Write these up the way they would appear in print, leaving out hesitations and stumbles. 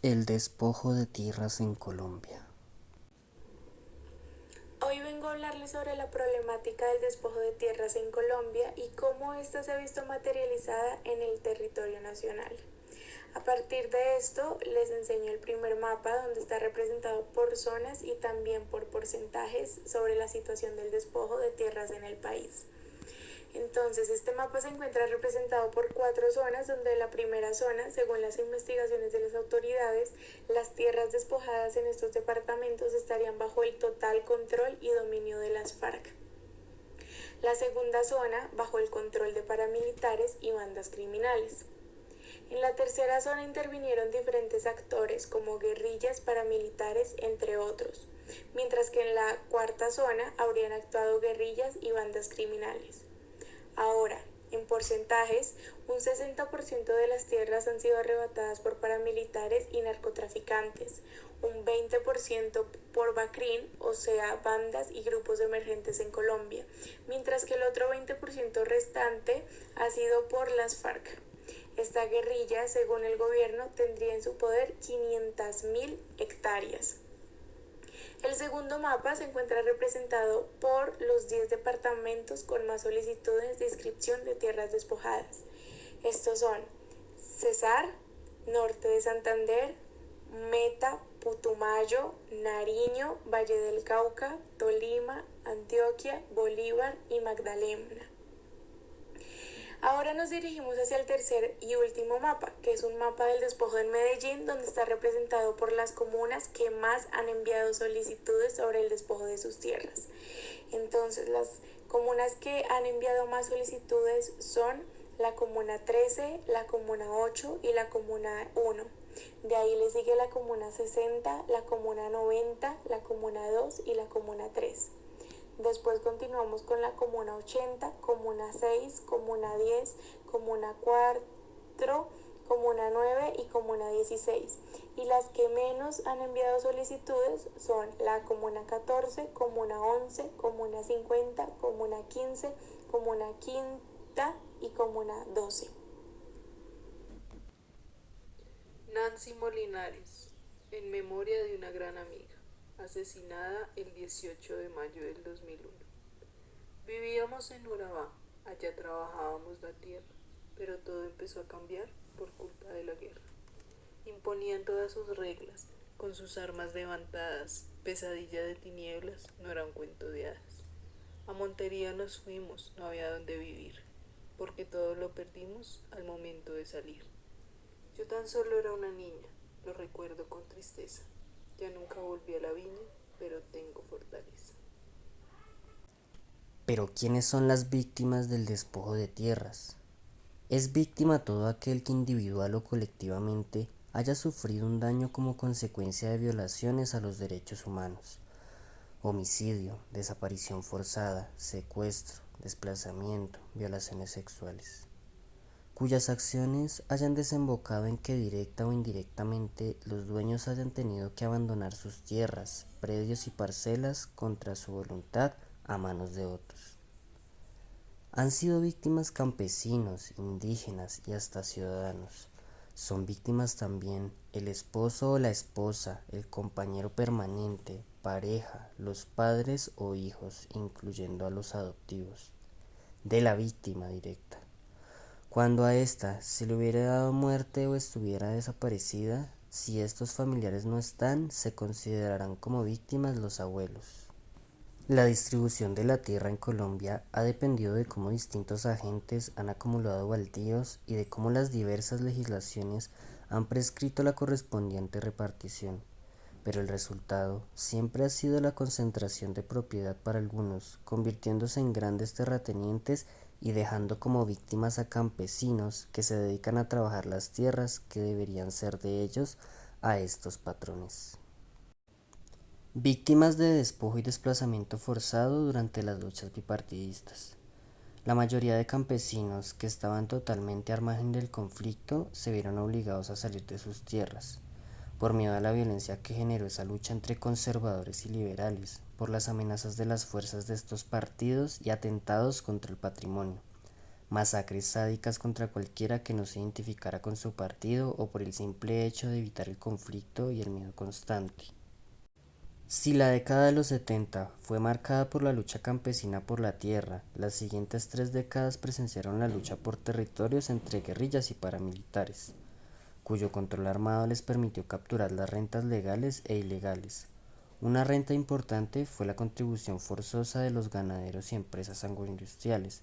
El despojo de tierras en Colombia. Hoy vengo a hablarles sobre la problemática del despojo de tierras en Colombia y cómo ésta se ha visto materializada en el territorio nacional. A partir de esto, les enseño el primer mapa donde está representado por zonas y también por porcentajes sobre la situación del despojo de tierras en el país. Entonces, este mapa se encuentra representado por cuatro zonas, donde la primera zona, según las investigaciones de las autoridades, las tierras despojadas en estos departamentos estarían bajo el total control y dominio de las FARC. La segunda zona, bajo el control de paramilitares y bandas criminales. En la tercera zona intervinieron diferentes actores como guerrillas, paramilitares, entre otros, mientras que en la cuarta zona habrían actuado guerrillas y bandas criminales. Ahora, en porcentajes, un 60% de las tierras han sido arrebatadas por paramilitares y narcotraficantes, un 20% por BACRIN, o sea, bandas y grupos emergentes en Colombia, mientras que el otro 20% restante ha sido por las FARC. Esta guerrilla, según el gobierno, tendría en su poder 500.000 hectáreas. El segundo mapa se encuentra representado por los 10 departamentos con más solicitudes de inscripción de tierras despojadas. Estos son Cesar, Norte de Santander, Meta, Putumayo, Nariño, Valle del Cauca, Tolima, Antioquia, Bolívar y Magdalena. Ahora nos dirigimos hacia el tercer y último mapa, que es un mapa del despojo en Medellín, donde está representado por las comunas que más han enviado solicitudes sobre el despojo de sus tierras. Entonces, las comunas que han enviado más solicitudes son la comuna 13, la comuna 8 y la comuna 1. De ahí le sigue la comuna 60, la comuna 90, la comuna 2 y la comuna 3. Después continuamos con la comuna 80, comuna 6, comuna 10, comuna 4, comuna 9 y comuna 16. Y las que menos han enviado solicitudes son la comuna 14, comuna 11, comuna 50, comuna 15, comuna quinta y comuna 12. Nancy Molinares, en memoria de una gran amiga, asesinada el 18 de mayo del 2001. Vivíamos en Urabá, allá trabajábamos la tierra, pero todo empezó a cambiar por culpa de la guerra. Imponían todas sus reglas, con sus armas levantadas, pesadilla de tinieblas, no era un cuento de hadas. A Montería nos fuimos, no había dónde vivir, porque todo lo perdimos al momento de salir. Yo tan solo era una niña, lo recuerdo con tristeza. Ya nunca volví a la viña, pero tengo fortaleza. Pero ¿quiénes son las víctimas del despojo de tierras? Es víctima todo aquel que individual o colectivamente haya sufrido un daño como consecuencia de violaciones a los derechos humanos, homicidio, desaparición forzada, secuestro, desplazamiento, violaciones sexuales, cuyas acciones hayan desembocado en que directa o indirectamente los dueños hayan tenido que abandonar sus tierras, predios y parcelas contra su voluntad a manos de otros. Han sido víctimas campesinos, indígenas y hasta ciudadanos. Son víctimas también el esposo o la esposa, el compañero permanente, pareja, los padres o hijos, incluyendo a los adoptivos, de la víctima directa. Cuando a ésta se le hubiera dado muerte o estuviera desaparecida, si estos familiares no están, se considerarán como víctimas los abuelos. La distribución de la tierra en Colombia ha dependido de cómo distintos agentes han acumulado baldíos y de cómo las diversas legislaciones han prescrito la correspondiente repartición, pero el resultado siempre ha sido la concentración de propiedad para algunos, convirtiéndose en grandes terratenientes y dejando como víctimas a campesinos que se dedican a trabajar las tierras que deberían ser de ellos a estos patrones. Víctimas de despojo y desplazamiento forzado durante las luchas bipartidistas. La mayoría de campesinos que estaban totalmente al margen del conflicto se vieron obligados a salir de sus tierras, por miedo a la violencia que generó esa lucha entre conservadores y liberales, por las amenazas de las fuerzas de estos partidos y atentados contra el patrimonio. masacres sádicas contra cualquiera que no se identificara con su partido o por el simple hecho de evitar el conflicto y el miedo constante. Si la década de los 70 fue marcada por la lucha campesina por la tierra, las siguientes 3 décadas presenciaron la lucha por territorios entre guerrillas y paramilitares, cuyo control armado les permitió capturar las rentas legales e ilegales. Una renta importante fue la contribución forzosa de los ganaderos y empresas agroindustriales,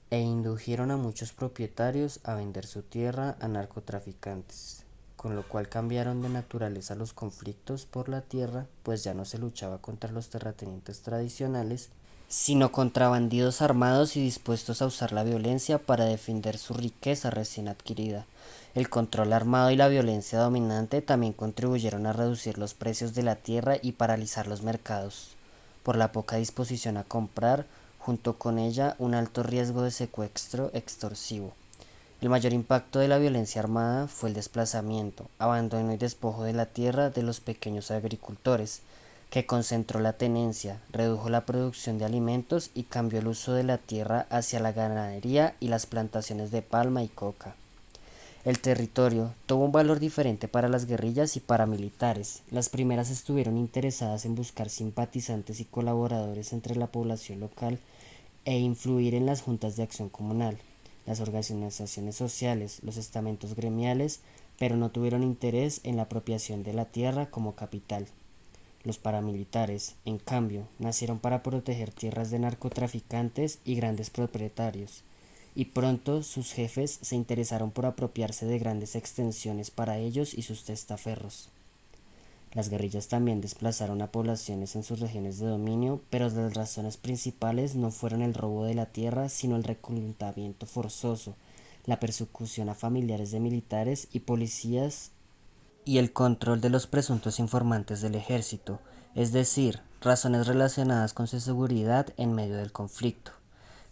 e indujeron a muchos propietarios a vender su tierra a narcotraficantes, con lo cual cambiaron de naturaleza los conflictos por la tierra, pues ya no se luchaba contra los terratenientes tradicionales, sino contra bandidos armados y dispuestos a usar la violencia para defender su riqueza recién adquirida. El control armado y la violencia dominante también contribuyeron a reducir los precios de la tierra y paralizar los mercados, por la poca disposición a comprar, junto con ella un alto riesgo de secuestro extorsivo. El mayor impacto de la violencia armada fue el desplazamiento, abandono y despojo de la tierra de los pequeños agricultores, que concentró la tenencia, redujo la producción de alimentos y cambió el uso de la tierra hacia la ganadería y las plantaciones de palma y coca. El territorio tuvo un valor diferente para las guerrillas y paramilitares. Las primeras estuvieron interesadas en buscar simpatizantes y colaboradores entre la población local e influir en las juntas de acción comunal, las organizaciones sociales, los estamentos gremiales, pero no tuvieron interés en la apropiación de la tierra como capital. Los paramilitares, en cambio, nacieron para proteger tierras de narcotraficantes y grandes propietarios, y pronto sus jefes se interesaron por apropiarse de grandes extensiones para ellos y sus testaferros. Las guerrillas también desplazaron a poblaciones en sus regiones de dominio, pero las razones principales no fueron el robo de la tierra, sino el reclutamiento forzoso, la persecución a familiares de militares y policías y el control de los presuntos informantes del ejército, es decir, razones relacionadas con su seguridad en medio del conflicto.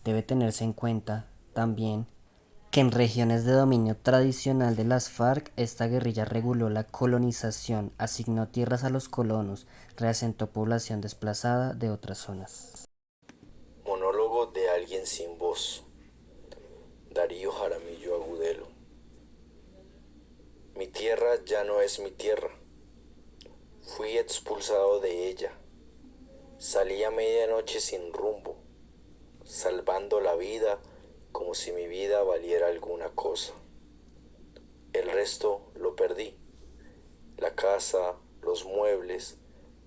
Debe tenerse en cuenta, también, que en regiones de dominio tradicional de las FARC, esta guerrilla reguló la colonización, asignó tierras a los colonos, reasentó población desplazada de otras zonas. Monólogo de alguien sin voz. Darío Jaramillo Agudelo. Mi tierra ya no es mi tierra. Fui expulsado de ella. Salí a medianoche sin rumbo, salvando la vida como si mi vida valiera alguna cosa. El resto lo perdí. La casa, los muebles,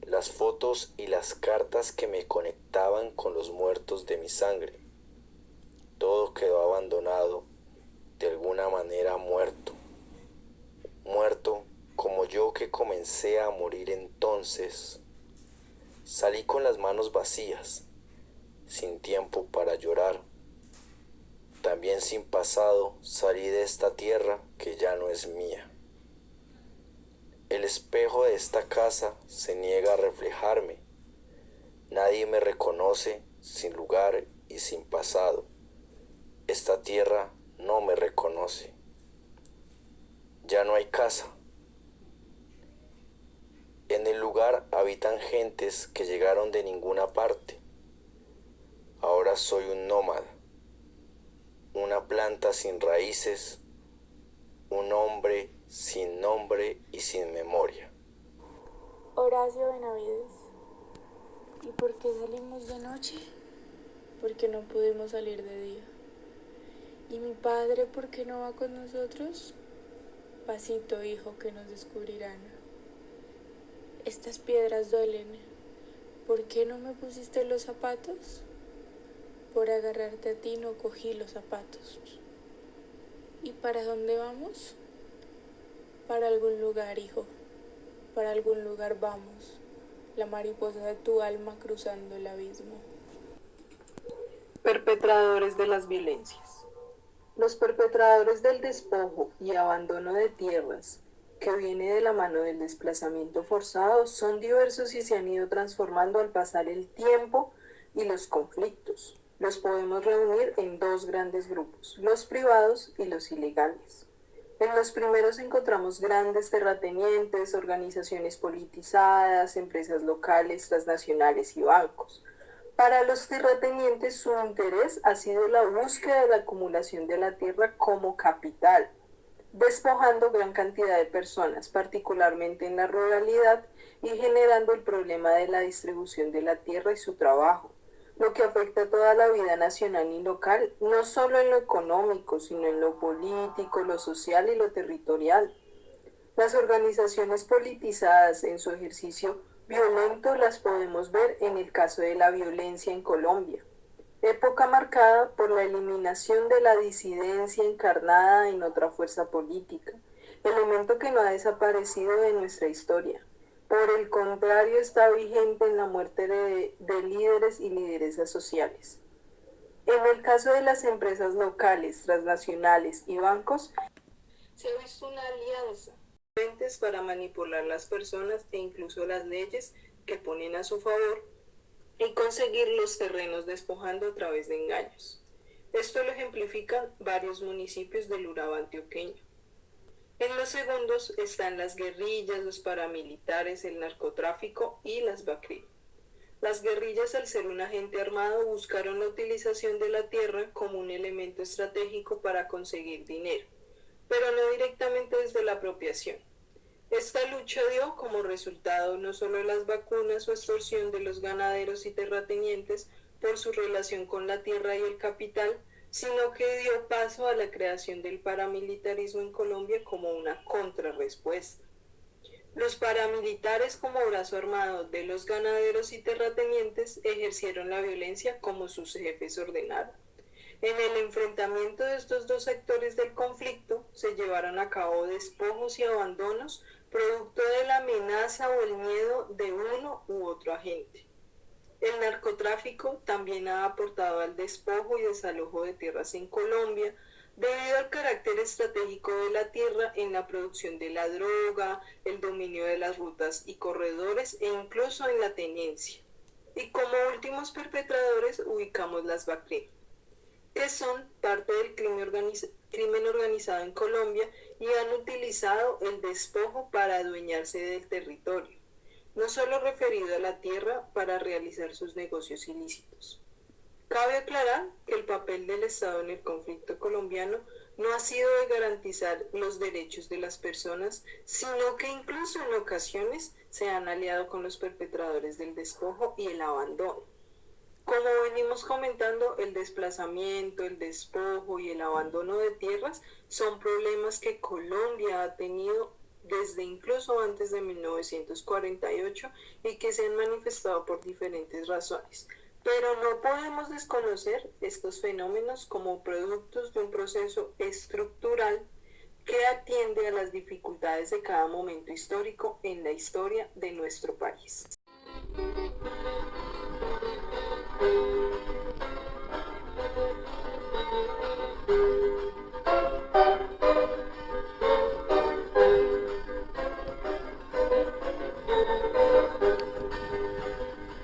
las fotos y las cartas que me conectaban con los muertos de mi sangre. Todo quedó abandonado, de alguna manera muerto. Muerto como yo que comencé a morir entonces. Salí con las manos vacías, sin tiempo para llorar. También sin pasado salí de esta tierra que ya no es mía. El espejo de esta casa se niega a reflejarme. Nadie me reconoce sin lugar y sin pasado. Esta tierra no me reconoce. Ya no hay casa. En el lugar habitan gentes que llegaron de ninguna parte. Ahora soy un nómada, una planta sin raíces, un hombre sin nombre y sin memoria. Horacio Benavides. ¿Y por qué salimos de noche? Porque no pudimos salir de día. ¿Y mi padre por qué no va con nosotros? Pasito, hijo, que nos descubrirán. Estas piedras duelen. ¿Por qué no me pusiste los zapatos? Por agarrarte a ti no cogí los zapatos. ¿Y para dónde vamos? Para algún lugar, hijo. Para algún lugar vamos. La mariposa de tu alma cruzando el abismo. Perpetradores de las violencias. Los perpetradores del despojo y abandono de tierras, que viene de la mano del desplazamiento forzado, son diversos y se han ido transformando al pasar el tiempo y los conflictos. Los podemos reunir en dos grandes grupos, los privados y los ilegales. En los primeros encontramos grandes terratenientes, organizaciones politizadas, empresas locales, transnacionales y bancos. Para los terratenientes, su interés ha sido la búsqueda de la acumulación de la tierra como capital, despojando gran cantidad de personas, particularmente en la ruralidad, y generando el problema de la distribución de la tierra y su trabajo, lo que afecta a toda la vida nacional y local, no solo en lo económico, sino en lo político, lo social y lo territorial. Las organizaciones politizadas en su ejercicio violento las podemos ver en el caso de la violencia en Colombia, época marcada por la eliminación de la disidencia encarnada en otra fuerza política, elemento que no ha desaparecido de nuestra historia. Por el contrario, está vigente en la muerte de líderes y lideresas sociales. En el caso de las empresas locales, transnacionales y bancos, se ha visto una alianza para manipular las personas e incluso las leyes que ponen a su favor y conseguir los terrenos despojando a través de engaños. Esto lo ejemplifican varios municipios del Urabá antioqueño. En los segundos están las guerrillas, los paramilitares, el narcotráfico y las BACRIM. Las guerrillas, al ser un agente armado, buscaron la utilización de la tierra como un elemento estratégico para conseguir dinero, pero no directamente desde la apropiación. Esta lucha dio como resultado no solo las vacunas o extorsión de los ganaderos y terratenientes por su relación con la tierra y el capital, sino que dio paso a la creación del paramilitarismo en Colombia como una contrarrespuesta. Los paramilitares, como brazo armado de los ganaderos y terratenientes, ejercieron la violencia como sus jefes ordenaron. En el enfrentamiento de estos dos sectores del conflicto se llevaron a cabo despojos y abandonos producto de la amenaza o el miedo de uno u otro agente. El narcotráfico también ha aportado al despojo y desalojo de tierras en Colombia debido al carácter estratégico de la tierra en la producción de la droga, el dominio de las rutas y corredores e incluso en la tenencia. Y como últimos perpetradores ubicamos las BACRIM, que son parte del crimen organizado en Colombia y han utilizado el despojo para adueñarse del territorio, no solo referido a la tierra para realizar sus negocios ilícitos. Cabe aclarar que el papel del Estado en el conflicto colombiano no ha sido de garantizar los derechos de las personas, sino que incluso en ocasiones se han aliado con los perpetradores del despojo y el abandono. Como venimos comentando, el desplazamiento, el despojo y el abandono de tierras son problemas que Colombia ha tenido desde incluso antes de 1948 y que se han manifestado por diferentes razones. Pero no podemos desconocer estos fenómenos como productos de un proceso estructural que atiende a las dificultades de cada momento histórico en la historia de nuestro país.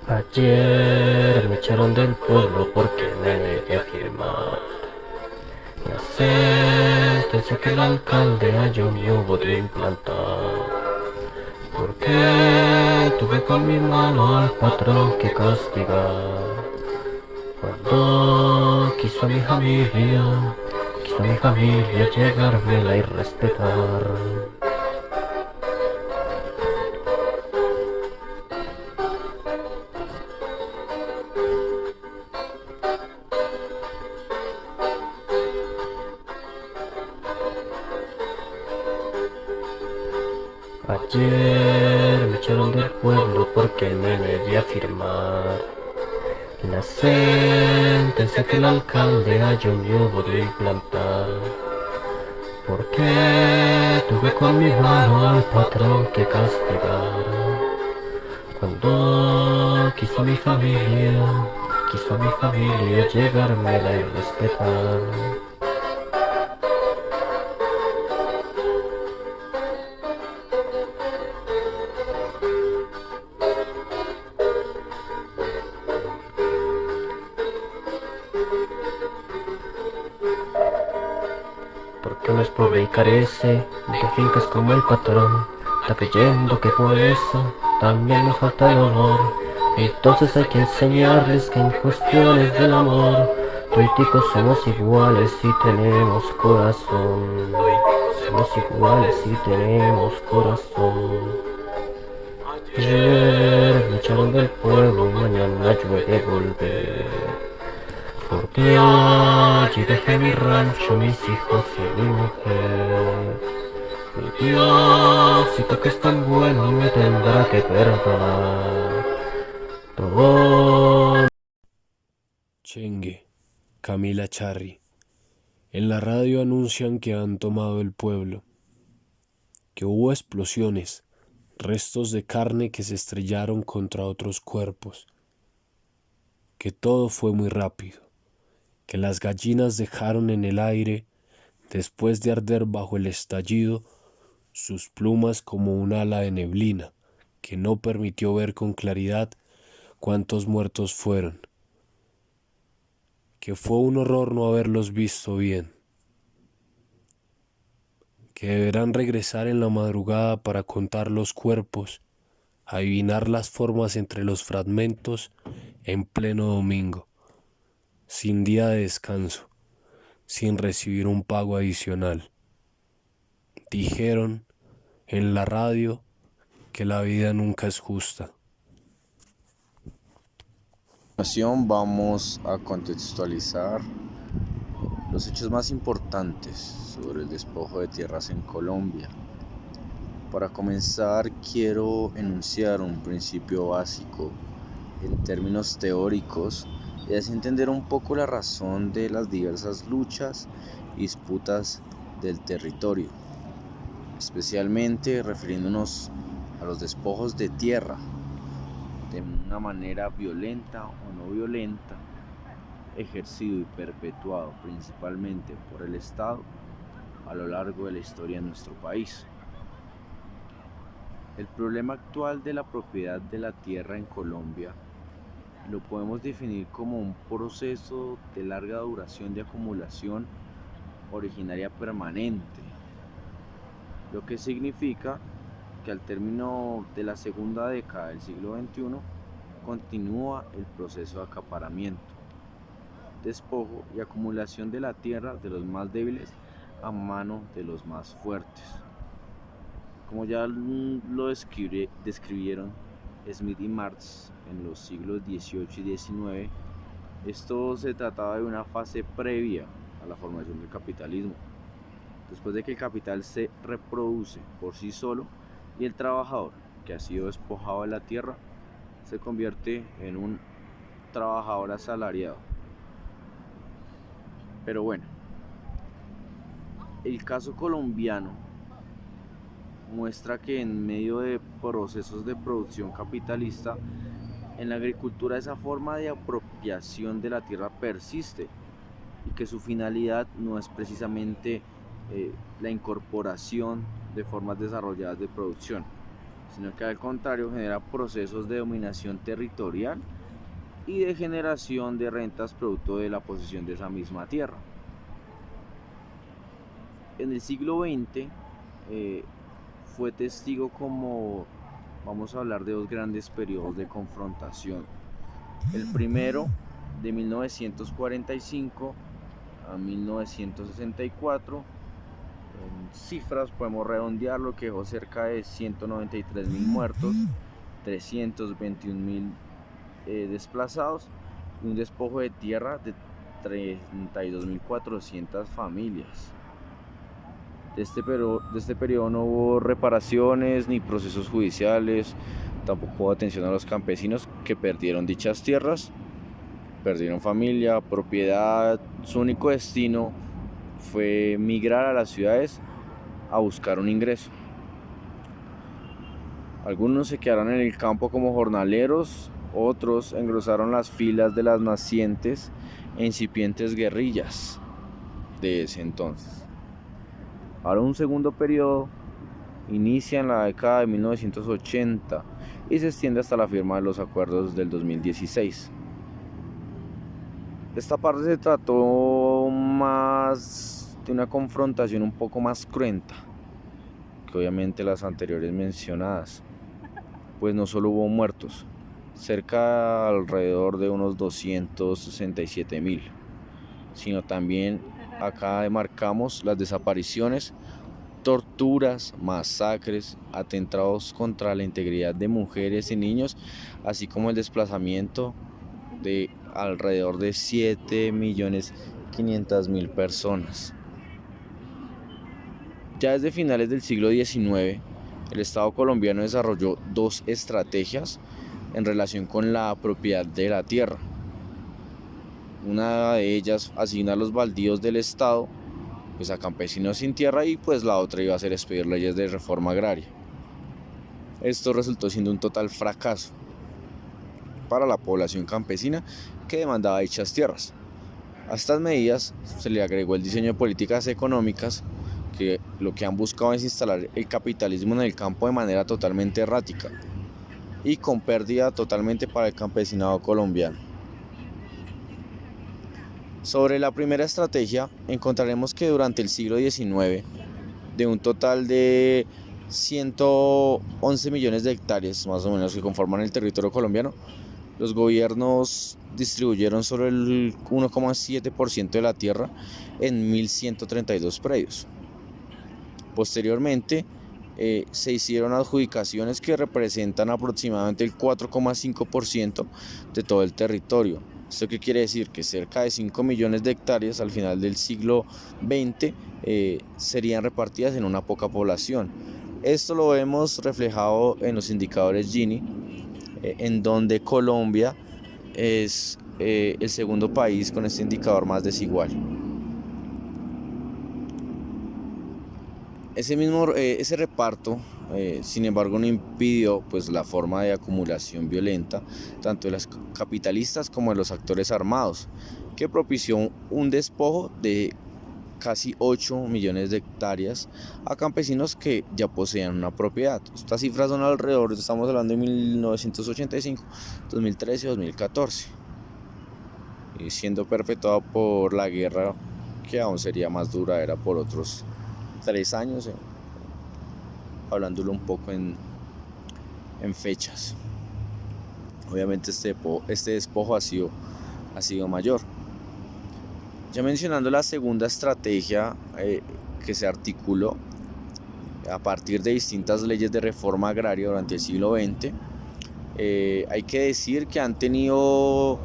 Ayer me echaron del pueblo porque me negué a firmar la sentencia que el alcalde halló me hubo de implantar. Porque tuve con mi mano al patrón que castigar. Cuando quiso a mi familia llegármela y respetar. Ayer me echaron del pueblo porque me negué a firmar la sentencia que el alcalde halló me hubo de implantar. Porque tuve con mi mano al patrón que castigar. Cuando quiso a mi familia llegármela y respetar. Porque uno es pobre y carece de fincas como el patrón, está creyendo que por eso también nos falta el honor. Entonces hay que enseñarles que en cuestiones del amor, toiticos somos iguales si tenemos corazón. Somos iguales si tenemos corazón. Ayer me echaron del pueblo, mañana yo he de volver. Porque allí dejé mi rancho, mis hijos y mi mujer. Mi Diosito que es tan bueno me tendrá que perdonar. Todo. Chengue, Camila Charri. En la radio anuncian que han tomado el pueblo, que hubo explosiones, restos de carne que se estrellaron contra otros cuerpos, que todo fue muy rápido, que las gallinas dejaron en el aire, después de arder bajo el estallido, sus plumas como un ala de neblina, que no permitió ver con claridad cuántos muertos fueron, que fue un horror no haberlos visto bien, que deberán regresar en la madrugada para contar los cuerpos, adivinar las formas entre los fragmentos en pleno domingo, sin día de descanso, sin recibir un pago adicional. Dijeron en la radio que la vida nunca es justa. A continuación vamos a contextualizar los hechos más importantes sobre el despojo de tierras en Colombia. Para comenzar, quiero enunciar un principio básico en términos teóricos y así entender un poco la razón de las diversas luchas y disputas del territorio, especialmente refiriéndonos a los despojos de tierra de una manera violenta o no violenta, ejercido y perpetuado principalmente por el Estado a lo largo de la historia de nuestro país. El problema actual de la propiedad de la tierra en Colombia lo podemos definir como un proceso de larga duración de acumulación originaria permanente, lo que significa que al término de la segunda década del siglo XXI continúa el proceso de acaparamiento, despojo y acumulación de la tierra de los más débiles a mano de los más fuertes. Como ya lo describieron Smith y Marx en los siglos XVIII y XIX, esto se trataba de una fase previa a la formación del capitalismo, después de que el capital se reproduce por sí solo y el trabajador que ha sido despojado de la tierra se convierte en un trabajador asalariado. Pero bueno, el caso colombiano muestra que en medio de procesos de producción capitalista, en la agricultura esa forma de apropiación de la tierra persiste y que su finalidad no es precisamente la incorporación de formas desarrolladas de producción, sino que al contrario genera procesos de dominación territorial y de generación de rentas producto de la posesión de esa misma tierra. En el siglo XX fue testigo como vamos a hablar de dos grandes periodos de confrontación. El primero, de 1945 a 1964, en cifras podemos redondearlo, que dejó cerca de 193.000 muertos, 321.000 desplazados y un despojo de tierra de 32.400 familias. De este periodo no hubo reparaciones ni procesos judiciales, tampoco hubo atención a los campesinos que perdieron dichas tierras, perdieron familia, propiedad. Su único destino fue migrar a las ciudades a buscar un ingreso. Algunos se quedaron en el campo como jornaleros, otros engrosaron las filas de las nacientes e incipientes guerrillas de ese entonces. Ahora un segundo periodo inicia en la década de 1980 y se extiende hasta la firma de los acuerdos del 2016. Esta parte se trató más de una confrontación un poco más cruenta que obviamente las anteriores mencionadas, pues no solo hubo muertos, cerca alrededor de unos 267.000, sino también acá demarcamos las desapariciones, torturas, masacres, atentados contra la integridad de mujeres y niños, así como el desplazamiento de alrededor de 7.500.000 personas. Ya desde finales del siglo XIX, el Estado colombiano desarrolló dos estrategias en relación con la propiedad de la tierra. Una de ellas asigna los baldíos del Estado pues a campesinos sin tierra, y pues la otra iba a ser expedir leyes de reforma agraria. Esto resultó siendo un total fracaso para la población campesina que demandaba dichas tierras. A estas medidas se le agregó el diseño de políticas económicas que lo que han buscado es instalar el capitalismo en el campo de manera totalmente errática y con pérdida totalmente para el campesinado colombiano. Sobre la primera estrategia, encontraremos que durante el siglo XIX, de un total de 111 millones de hectáreas, más o menos, que conforman el territorio colombiano, los gobiernos distribuyeron solo el 1,7% de la tierra en 1.132 predios. Posteriormente, se hicieron adjudicaciones que representan aproximadamente el 4,5% de todo el territorio. ¿Esto qué quiere decir? Que cerca de 5 millones de hectáreas al final del siglo XX serían repartidas en una poca población. Esto lo vemos reflejado en los indicadores Gini, en donde Colombia es el segundo país con este indicador más desigual. Ese reparto, sin embargo, no impidió pues, la forma de acumulación violenta tanto de los capitalistas como de los actores armados, que propició un despojo de casi 8 millones de hectáreas a campesinos que ya poseían una propiedad. Estas cifras son alrededor, estamos hablando de 1985, 2013, 2014, y siendo perpetuado por la guerra que aún sería más duradera por otros 3 años, hablándolo un poco en fechas. Obviamente este despojo ha sido mayor. Ya mencionando la segunda estrategia que se articuló a partir de distintas leyes de reforma agraria durante el siglo XX, hay que decir que han tenido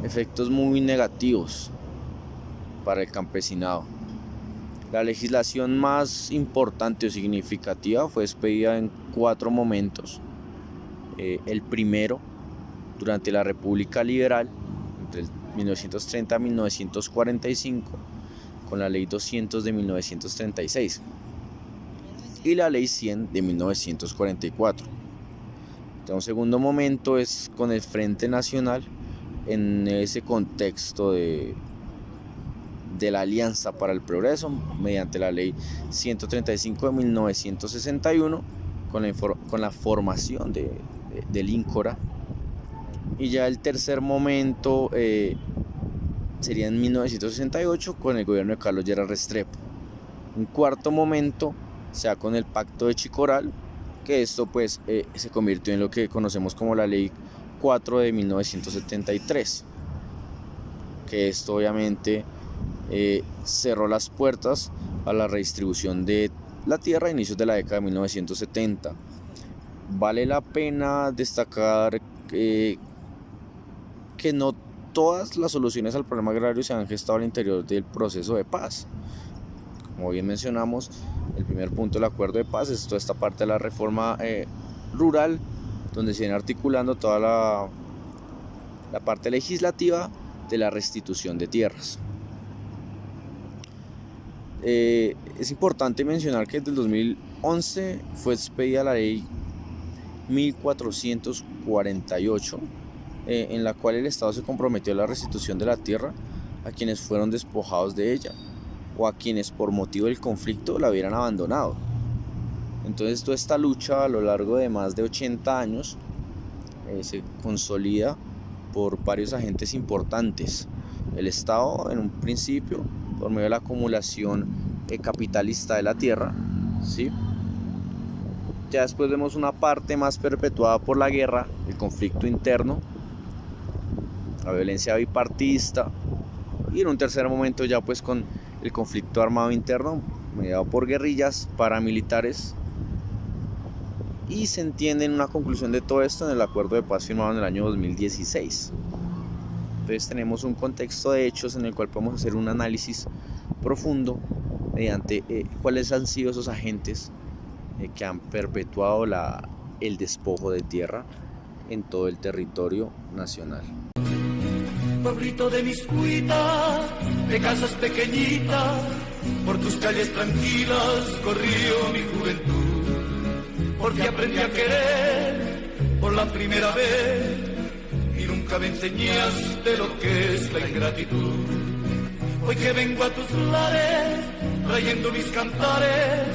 efectos muy negativos para el campesinado. La legislación más importante o significativa fue expedida en 4 momentos. El primero, durante la República Liberal, entre el 1930 a 1945, con la Ley 200 de 1936 y la Ley 100 de 1944. Un segundo momento es con el Frente Nacional, en ese contexto de la Alianza para el Progreso, mediante la Ley 135 de 1961, con la formación del INCORA. Y ya el tercer momento sería en 1968 con el gobierno de Carlos Lleras Restrepo. Un cuarto momento se da con el Pacto de Chicoral, que esto pues se convirtió en lo que conocemos como la Ley 4 de 1973, que esto obviamente cerró las puertas a la redistribución de la tierra a inicios de la década de 1970. Vale la pena destacar que no todas las soluciones al problema agrario se han gestado al interior del proceso de paz. Como bien mencionamos, el primer punto del acuerdo de paz es toda esta parte de la reforma rural, donde se viene articulando toda la parte legislativa de la restitución de tierras. Es importante mencionar que desde el 2011 fue expedida la ley 1448, en la cual el Estado se comprometió a la restitución de la tierra a quienes fueron despojados de ella o a quienes por motivo del conflicto la hubieran abandonado. Entonces toda esta lucha a lo largo de más de 80 años se consolida por varios agentes importantes. El Estado en un principio, por medio de la acumulación capitalista de la tierra, ¿sí? Ya después vemos una parte más perpetuada por la guerra, el conflicto interno, la violencia bipartidista, y en un tercer momento ya pues con el conflicto armado interno mediado por guerrillas paramilitares, y se entiende en una conclusión de todo esto en el acuerdo de paz firmado en el año 2016. Entonces tenemos un contexto de hechos en el cual podemos hacer un análisis profundo mediante cuáles han sido esos agentes que han perpetuado el despojo de tierra en todo el territorio nacional. Pueblito de Miscuita, de casas pequeñitas, por tus calles tranquilas corrió mi juventud, porque aprendí a querer por la primera vez y nunca me enseñaste lo que es la ingratitud. Hoy que vengo a tus lares, trayendo mis cantares,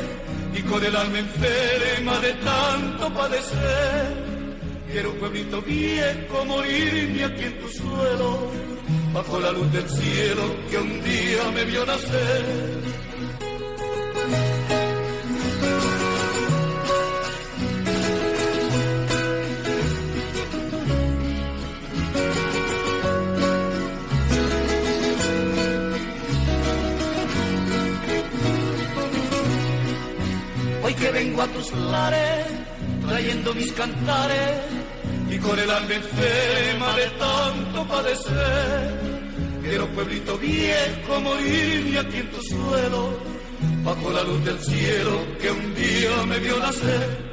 y con el alma enferma de tanto padecer, quiero un pueblito viejo morirme aquí en tu suelo, bajo la luz del cielo que un día me vio nacer. Hoy que vengo a tus lares, trayendo mis cantares, y con el alma enferma de tanto padecer, quiero pueblito viejo morirme aquí en tu suelo, bajo la luz del cielo que un día me vio nacer.